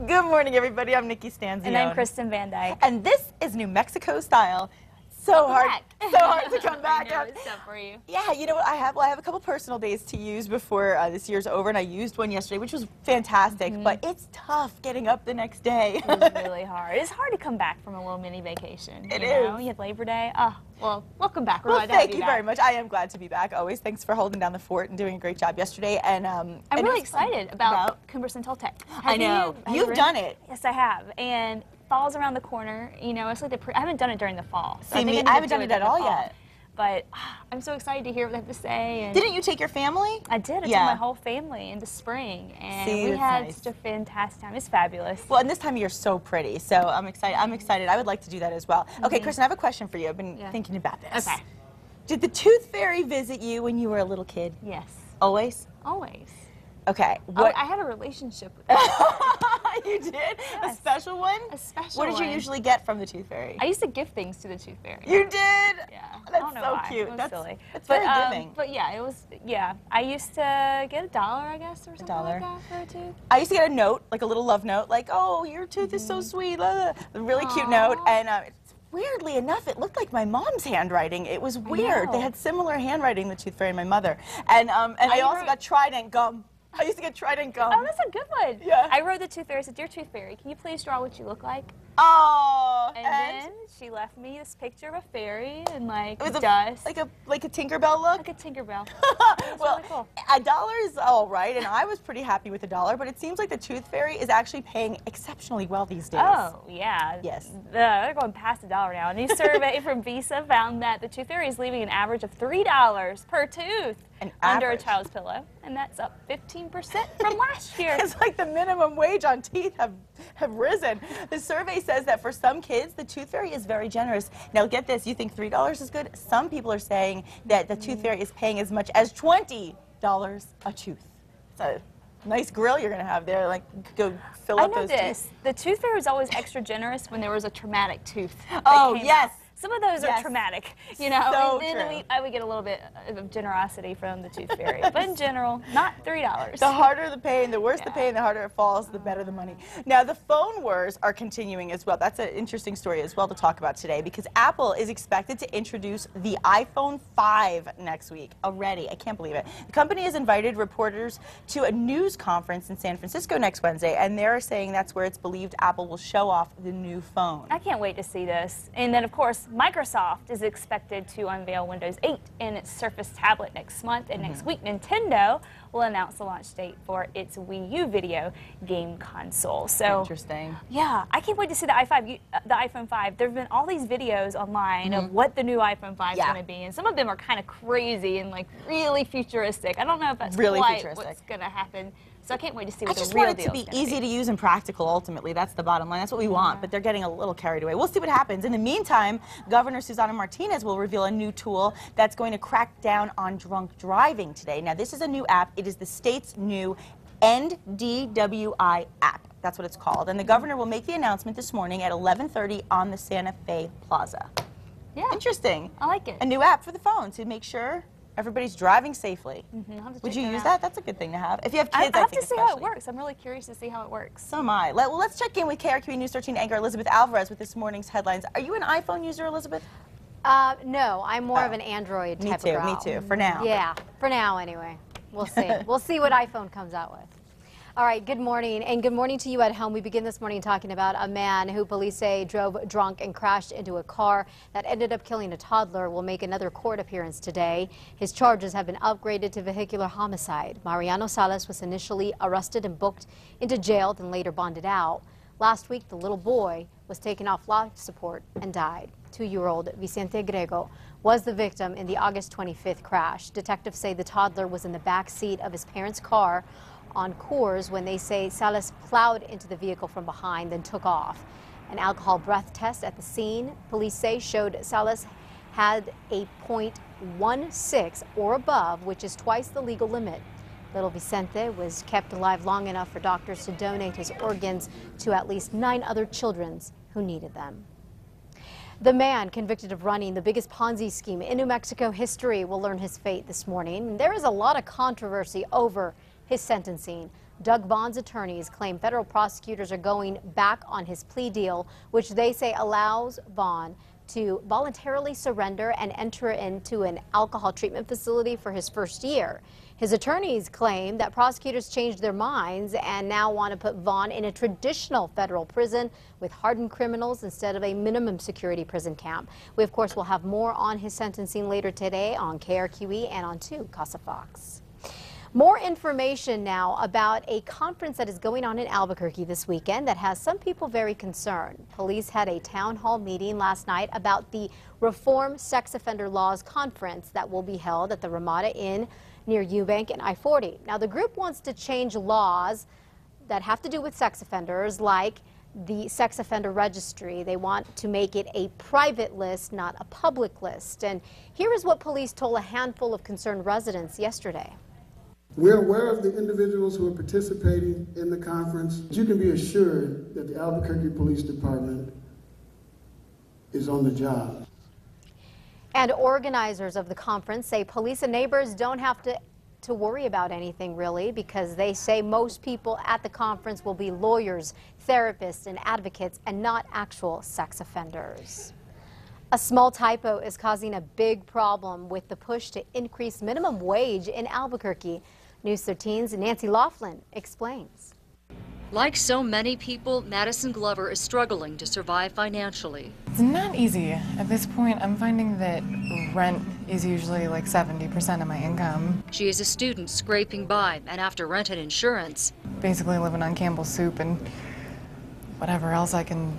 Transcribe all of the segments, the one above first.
Good morning, everybody. I'm Nikki Stanzione. And I'm Kristen Van Dyke. And this is New Mexico style. So hard to come back. I know, it's tough for you. Yeah, you know what I have? Well, I have a couple personal days to use before this year's over, and I used one yesterday, which was fantastic. But it's tough getting up the next day. It's really hard. It's hard to come back from a little mini vacation. It you is. know? You had Labor Day. Oh, well, welcome back. We're Well, glad to have thank you back. very much. I am glad to be back. Always. Thanks for holding down the fort and doing a great job yesterday. And I'm really excited about Cumber Central Tech. I know. You've done it. Yes, I have. And fall's around the corner. You know, it's like I haven't done it during the fall. So See, I haven't done it at all yet. But I'm so excited to hear what they have to say. And didn't you take your family? I did. I took my whole family in the spring, and we had such a fantastic time. It's fabulous. Well, and this time of year is so pretty, so I'm excited. I'm excited. I would like to do that as well. Okay, Kristen, I have a question for you. I've been thinking about this. Okay. Did the Tooth Fairy visit you when you were a little kid? Yes. Always? Always. Okay. What? I have a relationship with them. You did? Yes. A special one? A special one. What did you usually get from the Tooth Fairy? I used to give things to the Tooth Fairy. You did? Yeah. That's I don't know so why. cute. It was That's silly. That's very giving. But yeah, it was, I used to get $1, I guess, or something like that for a tooth. I used to get a note, like a little love note, like, oh, your tooth is so sweet. Blah, blah. A really cute note. And weirdly enough, it looked like my mom's handwriting. It was weird. They had similar handwriting, the Tooth Fairy and my mother. And I also got Trident gum. I used to get Trident gum. Oh, that's a good one. Yeah. I wrote the Tooth Fairy. I said, "Dear Tooth Fairy, can you please draw what you look like?" Oh. And then she left me this picture of a fairy and like it was dust. Like a Tinkerbell look? Like a Tinkerbell. Well, really cool. $1 is all right, and I was pretty happy with $1, but it seems like the Tooth Fairy is actually paying exceptionally well these days. Oh, yeah. Yes. They're going past $1 now. A new survey from Visa found that the Tooth Fairy is leaving an average of $3 per tooth under a child's pillow, and that's up 15% from last year. It's like the minimum wage on teeth have risen. The survey says that for some kids, the Tooth Fairy is very generous. Now get this, you think $3 is good? Some people are saying that the Tooth Fairy is paying as much as $20 a tooth. It's a nice grill you're going to have there. Like, go fill up those teeth. The Tooth Fairy was always extra generous when there was a traumatic tooth. Oh, yes. Some of those are traumatic, you know. So and then I would get a little bit of generosity from the Tooth Fairy, but in general, not $3. The harder the pain, the worse the pain, the harder it falls, the better the money. Now, the phone wars are continuing as well. That's an interesting story as well to talk about today, because Apple is expected to introduce the iPhone 5 next week already. I can't believe it. The company has invited reporters to a news conference in San Francisco next Wednesday, and they're saying that's where it's believed Apple will show off the new phone. I can't wait to see this. And then, of course, Microsoft is expected to unveil Windows 8 in its Surface tablet next month, and next week Nintendo will announce the launch date for its Wii U video game console. So interesting. Yeah, I can't wait to see the iPhone 5. There have been all these videos online of what the new iPhone 5 is going to be, and some of them are kind of crazy and like really futuristic. I don't know if that's really quite futuristic. What's going to happen. So I can't wait to see what the real deal is. I just deal want it to be easy to use and practical, ultimately. That's the bottom line. That's what we want, but they're getting a little carried away. We'll see what happens. In the meantime, Governor Susana Martinez will reveal a new tool that's going to crack down on drunk driving today. Now, this is a new app. It is the state's new DWI app. That's what it's called. And the governor will make the announcement this morning at 11:30 on the Santa Fe Plaza. Yeah. Interesting. I like it. A new app for the phone to make sure everybody's driving safely. Would you use that? That's a good thing to have. If you have kids, I have to see how it works. I'm really curious to see how it works. So am I. Well, let's check in with KRQE News 13 anchor Elizabeth Alvarez with this morning's headlines. Are you an iPhone user, Elizabeth? No, I'm more of an Android type of girl. Me too, for now. Yeah, for now anyway. We'll see. We'll see what iPhone comes out with. All right, good morning, and good morning to you at home. We begin this morning talking about a man who police say drove drunk and crashed into a car that ended up killing a toddler. Will make another court appearance today. His charges have been upgraded to vehicular homicide. Mariano Salas was initially arrested and booked into jail, then later bonded out. Last week, the little boy was taken off life support and died. 2-year-old Vicente Grego was the victim in the August 25th crash. Detectives say the toddler was in the back seat of his parents' car on Coors when they say Salas plowed into the vehicle from behind, then took off. An alcohol breath test at the scene, police say, showed Salas had a .16 or above, which is twice the legal limit. Little Vicente was kept alive long enough for doctors to donate his organs to at least 9 other children who needed them. The man convicted of running the biggest Ponzi scheme in New Mexico history will learn his fate this morning. There is a lot of controversy over his sentencing. Doug Vaughn's attorneys claim federal prosecutors are going back on his plea deal, which they say allows Vaughn to voluntarily surrender and enter into an alcohol treatment facility for his first year. His attorneys claim that prosecutors changed their minds and now want to put Vaughn in a traditional federal prison with hardened criminals instead of a minimum security prison camp. We, of course, will have more on his sentencing later today on KRQE and on 2 Casa Fox. More information now about a conference that is going on in Albuquerque this weekend that has some people very concerned. Police had a town hall meeting last night about the Reform Sex Offender Laws Conference that will be held at the Ramada Inn near Eubank and I-40. Now, the group wants to change laws that have to do with sex offenders, like the sex offender registry. They want to make it a private list, not a public list. And here is what police told a handful of concerned residents yesterday. We're aware of the individuals who are participating in the conference. You can be assured that the Albuquerque Police Department is on the job. And organizers of the conference say police and neighbors don't have to worry about anything really, because they say most people at the conference will be lawyers, therapists, and advocates, and not actual sex offenders. A small typo is causing a big problem with the push to increase minimum wage in Albuquerque. News 13's Nancy Laughlin explains. Like so many people, Madison Glover is struggling to survive financially. It's not easy. At this point, I'm finding that rent is usually like 70% of my income. She is a student scraping by, and after rent and insurance, basically living on Campbell's soup and whatever else I can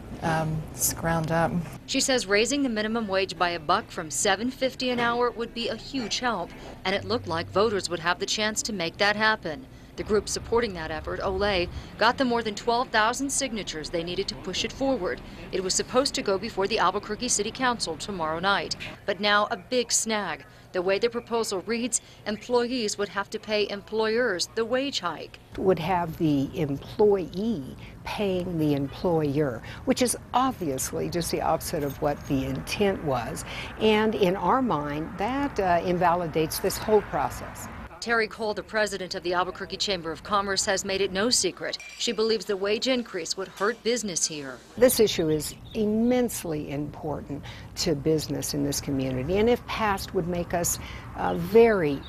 scrounge up. She says raising the minimum wage by $1 from $7.50 an hour would be a huge help, and it looked like voters would have the chance to make that happen. The group supporting that effort, Olay, got the more than 12,000 signatures they needed to push it forward. It was supposed to go before the Albuquerque City Council tomorrow night, but now a big snag. The way the proposal reads, employees would have to pay employers the wage hike. Would have the employee paying the employer, which is obviously just the opposite of what the intent was. And in our mind, that invalidates this whole process. Terry Cole, the president of the Albuquerque Chamber of Commerce, has made it no secret. She believes the wage increase would hurt business here. This issue is immensely important to business in this community, and if passed would make us very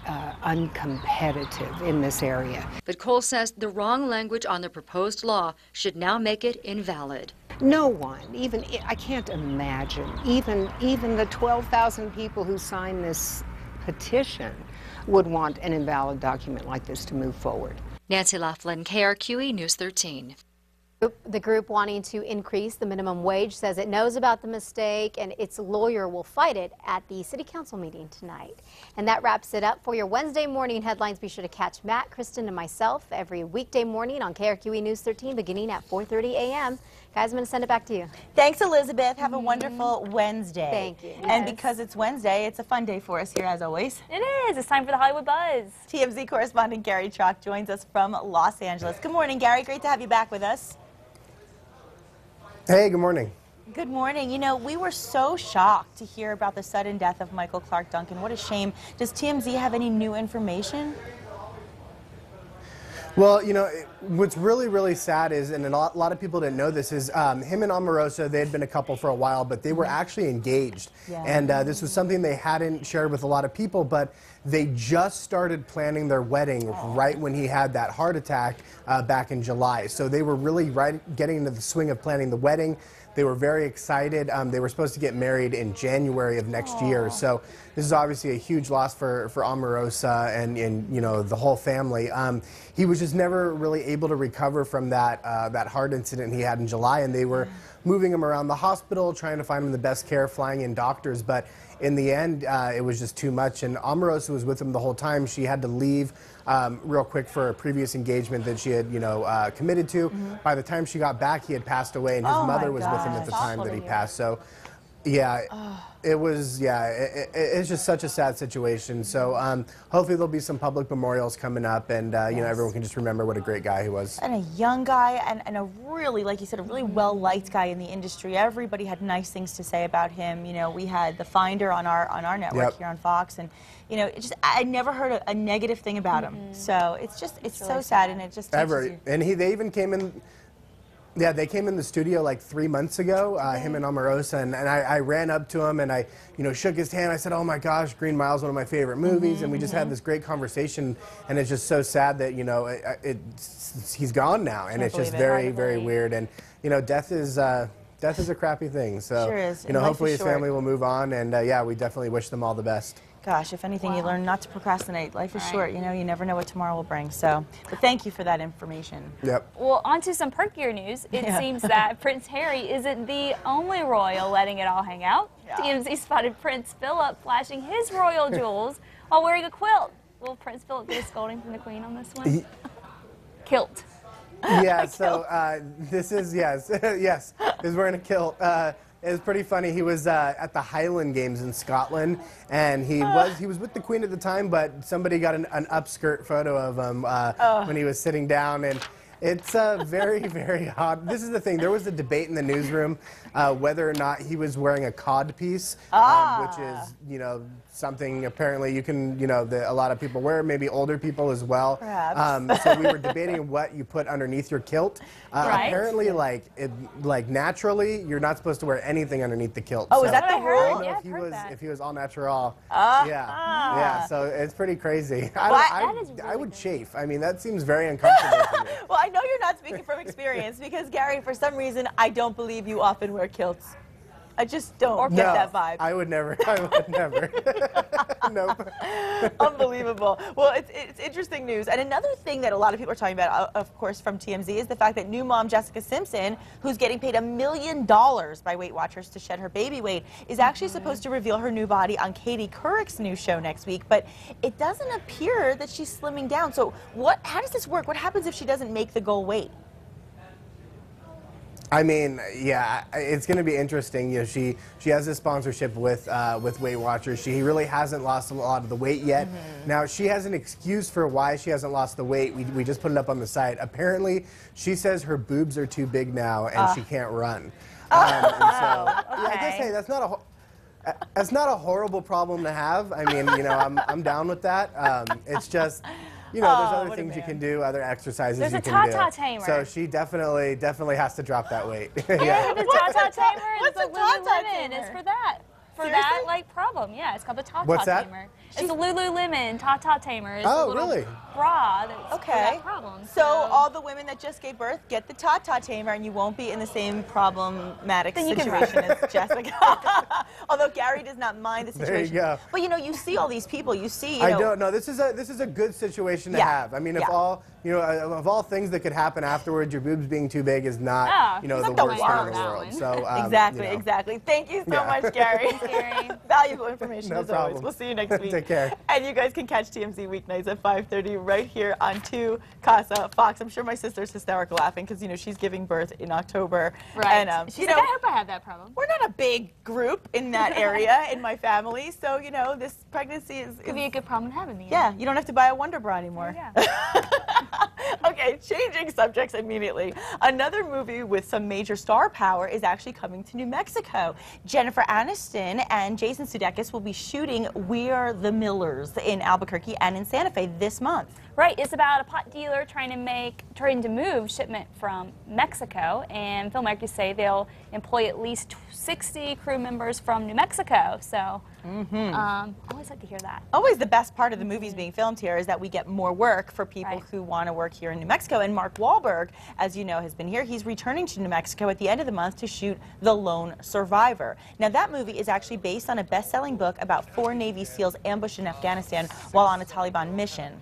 uncompetitive in this area. But Cole says the wrong language on the proposed law should now make it invalid. No one, even I can't imagine, even the 12,000 people who signed this petition would want an invalid document like this to move forward. Nancy Laughlin, KRQE News 13. The group wanting to increase the minimum wage says it knows about the mistake and its lawyer will fight it at the City Council meeting tonight. And that wraps it up for your Wednesday morning headlines. Be sure to catch Matt, Kristen, and myself every weekday morning on KRQE News 13 beginning at 4:30 a.m. Guys, I'm going to send it back to you. Thanks, Elizabeth. Have a wonderful Wednesday. Thank you. And because it's Wednesday, it's a fun day for us here, as always. It is. It's time for the Hollywood Buzz. TMZ correspondent Gary Trock joins us from Los Angeles. Good morning, Gary. Great to have you back with us. Hey, good morning. Good morning. You know, we were so shocked to hear about the sudden death of Michael Clark Duncan. What a shame. Does TMZ have any new information? Well, you know, what's really, really sad is, and a lot of people didn't know this, is him and Omarosa, they had been a couple for a while, but they were actually engaged. Yeah. And this was something they hadn't shared with a lot of people, but they just started planning their wedding right when he had that heart attack back in July. So they were really getting into the swing of planning the wedding. They were very excited. They were supposed to get married in January of next year. So this is obviously a huge loss for Omarosa and you know, the whole family. He was just never really able to recover from that heart incident he had in July, and they were moving him around the hospital, trying to find him the best care, flying in doctors, but in the end, it was just too much, and Omarosa was with him the whole time. She had to leave real quick for a previous engagement that she had, you know, committed to. By the time she got back, he had passed away, and his mother was with him at the time that he passed. So Yeah, it was, it's just such a sad situation. So hopefully there'll be some public memorials coming up, and you know, everyone can just remember what a great guy he was. And a young guy, and a really, like you said, a really well-liked guy in the industry. Everybody had nice things to say about him. You know, we had The Finder on our network here on Fox, and you know, I never heard a negative thing about him. So it's really so sad, and it just Ever. You. And they even came in. Yeah, they came in the studio like 3 months ago, him and Omarosa, and I ran up to him and I, you know, shook his hand. I said, "Oh my gosh, Green Mile is one of my favorite movies," and we just had this great conversation. And it's just so sad that, you know, he's gone now, and it's just very weird. And you know, death is a crappy thing. So Sure is. you know, Life hopefully is his family will move on, and yeah, we definitely wish them all the best. Gosh, if anything, you learn not to procrastinate. Life is short, you know, you never know what tomorrow will bring. So, but thank you for that information. Yep. Well, on to some perkier news. It seems that Prince Harry isn't the only royal letting it all hang out. TMZ spotted Prince Philip flashing his royal jewels while wearing a quilt. Will Prince Philip get a scolding from the Queen on this one? Kilt. Yeah, so this is, yes, he's wearing a kilt. It was pretty funny. He was at the Highland Games in Scotland, and he was with the Queen at the time, but somebody got an upskirt photo of him when he was sitting down, and it's very odd. This is the thing. There was a debate in the newsroom whether or not he was wearing a cod piece, which is, you know, something apparently you can, you know, a lot of people wear, maybe older people as well. Perhaps. So we were debating what you put underneath your kilt. Apparently, like naturally, you're not supposed to wear anything underneath the kilt. Oh, so is that the rule? I don't know if he was all natural. Yeah. So it's pretty crazy. I would chafe. I mean, that seems very uncomfortable to me. Well, I know you're not speaking from experience because, Gary, for some reason, I don't believe you often wear kilts. I just don't get that vibe. I would never. I would never. Nope. Unbelievable. Well, it's interesting news. And another thing that a lot of people are talking about, of course, from TMZ, is the fact that new mom Jessica Simpson, who's getting paid $1 million by Weight Watchers to shed her baby weight, is actually supposed to reveal her new body on Katie Couric's new show next week. But it doesn't appear that she's slimming down. So how does this work? What happens if she doesn't make the goal weight? I mean, yeah, it's going to be interesting. You know, she has a sponsorship with Weight Watchers. She really hasn't lost a lot of the weight yet. Now, she has an excuse for why she hasn't lost the weight. We just put it up on the site. Apparently, she says her boobs are too big now and she can't run. And so, yeah, I guess, hey, that's not a horrible problem to have. I mean, you know, I'm down with that. It's just, you know, there's other things you can do, other exercises you can do. There's a ta-ta tamer. So she definitely has to drop that weight. Yeah, the ta-ta tamer. What's a ta-ta Lululemon? tamer? It's for that. For that, like, problem. Yeah, it's called the ta-ta What's that? tamer. It's a Lululemon ta-ta tamer. It's Oh, a little really? bra that's for that problem. So all the women that just gave birth, get the ta-ta tamer, and you won't be in the same problematic situation as Jessica. Although Gary does not mind the situation. There you go. But you know, you see all these people. You see. I don't know. This is a good situation to have. I mean, if all of all things that could happen afterwards, your boobs being too big is not, you know, the worst thing in the world. So exactly, you know. exactly. Thank you so much, Gary. Valuable information as always. We'll see you next week. Take care. And you guys can catch TMZ weeknights at 5:30 right here on 2 Casa Fox. I'm sure my sister's hysterical laughing because, you know, she's giving birth in October. Right. And, she's you like, know, I hope I have that problem. we're not a big group in that area in my family, so, you know, this pregnancy Could be a good problem to have in the end. Yeah, you don't have to buy a Wonder Bra anymore. Okay, changing subjects immediately. Another movie with some major star power is actually coming to New Mexico. Jennifer Aniston and Jason Sudeikis will be shooting We're the Millers in Albuquerque and in Santa Fe this month. Right, it's about a pot dealer trying to move shipment from Mexico, and filmmakers say they'll employ at least 60 crew members from New Mexico. So, I always like to hear that. Always the best part of the movies being filmed here is that we get more work for people who want to work here in New Mexico. And Mark Wahlberg, as you know, has been here. He's returning to New Mexico at the end of the month to shoot The Lone Survivor. Now, that movie is actually based on a best-selling book about 4 Navy SEALs ambushed in Afghanistan while on a Taliban mission.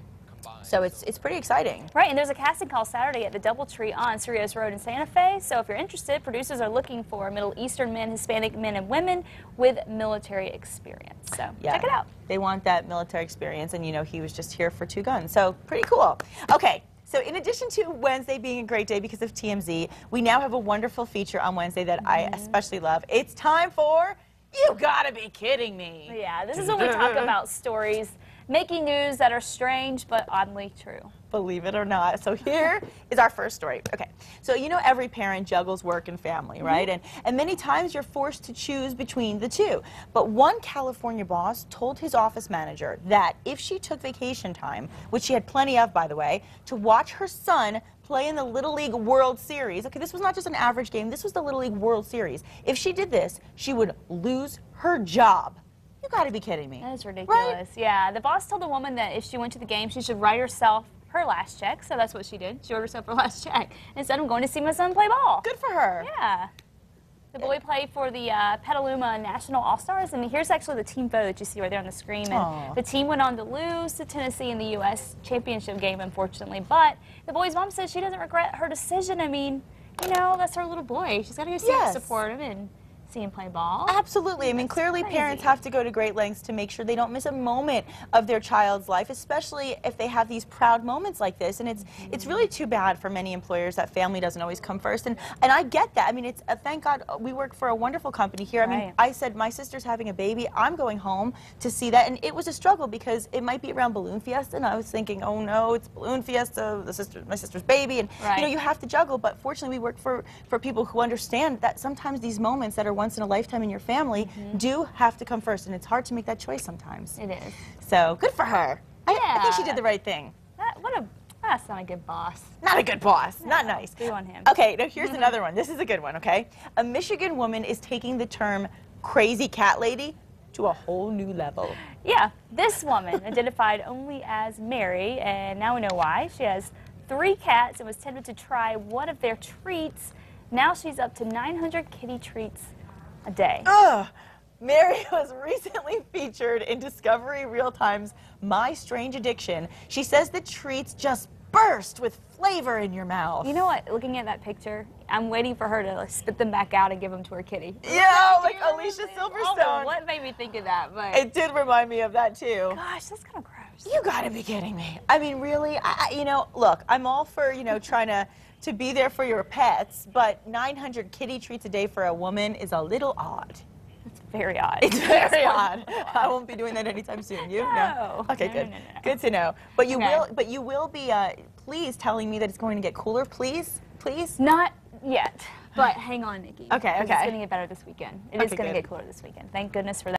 So it's pretty exciting. Right, and there's a casting call Saturday at the DoubleTree on Cerritos Road in Santa Fe. So if you're interested, producers are looking for Middle Eastern men, Hispanic men, and women with military experience. So check it out. They want that military experience, and you know, he was just here for 2 guns. So pretty cool. Okay. So in addition to Wednesday being a great day because of TMZ, we now have a wonderful feature on Wednesday that I especially love. It's time for You gotta be kidding me. Yeah, this is when we talk about stories making news that are strange but oddly true. Believe it or not. So here is our first story. Okay, so you know every parent juggles work and family, right? And many times you're forced to choose between the two. But one California boss told his office manager that if she took vacation time, which she had plenty of, by the way, to watch her son play in the Little League World Series. Okay, this was not just an average game, this was the Little League World Series. If she did this, she would lose her job. You gotta be kidding me. That is ridiculous. Right? Yeah, the boss told the woman that if she went to the game, she should write herself her last check, so that's what she did. She wrote herself her last check. Instead, I'm going to see my son play ball. Good for her. Yeah. The boy played for the Petaluma National All-Stars, and here's actually the team photo that you see right there on the screen. And the team went on to lose to Tennessee in the U.S. championship game, unfortunately. But the boy's mom says she doesn't regret her decision. I mean, you know, that's her little boy. She's got to go see him, support him, and see him play ball. Absolutely. I mean, clearly parents have to go to great lengths to make sure they don't miss a moment of their child's life, especially if they have these proud moments like this. And it's really too bad for many employers that family doesn't always come first. And I get that. I mean, it's thank God we work for a wonderful company here. I mean, I said my sister's having a baby. I'm going home to see that. And it was a struggle because it might be around Balloon Fiesta. And I was thinking, oh no, it's Balloon Fiesta, my sister's baby. And you know, you have to juggle. But fortunately, we work for people who understand that sometimes these moments that are once in a lifetime in your family do have to come first, and it's hard to make that choice sometimes. It is. So good for her. I think she did the right thing. That's not a good boss. Not a good boss. No, not nice. Good on him. Okay, now here's another one. This is a good one, okay? A Michigan woman is taking the term crazy cat lady to a whole new level. Yeah, this woman identified only as Mary, and now we know why. She has 3 cats and was tempted to try one of their treats. Now she's up to 900 kitty treats a day. Mary was recently featured in Discovery Real Time's My Strange Addiction. She says the treats just burst with flavor in your mouth. You know what? Looking at that picture, I'm waiting for her to like, spit them back out and give them to her kitty. Yeah, like Alicia Silverstone. What made me think of that? But it did remind me of that too. Gosh, that's kind of gross. You gotta be kidding me. I mean, really, you know, look, I'm all for, you know, trying to be there for your pets, but 900 kitty treats a day for a woman is a little odd. It's very odd. It's very odd. I won't be doing that anytime soon. You? No. Okay, good. No. Good to know. But you will be please telling me that it's going to get cooler, please? Please? Not yet. But hang on, Nikki. Okay. It's going to get better this weekend. It is going to get cooler this weekend. Thank goodness for that.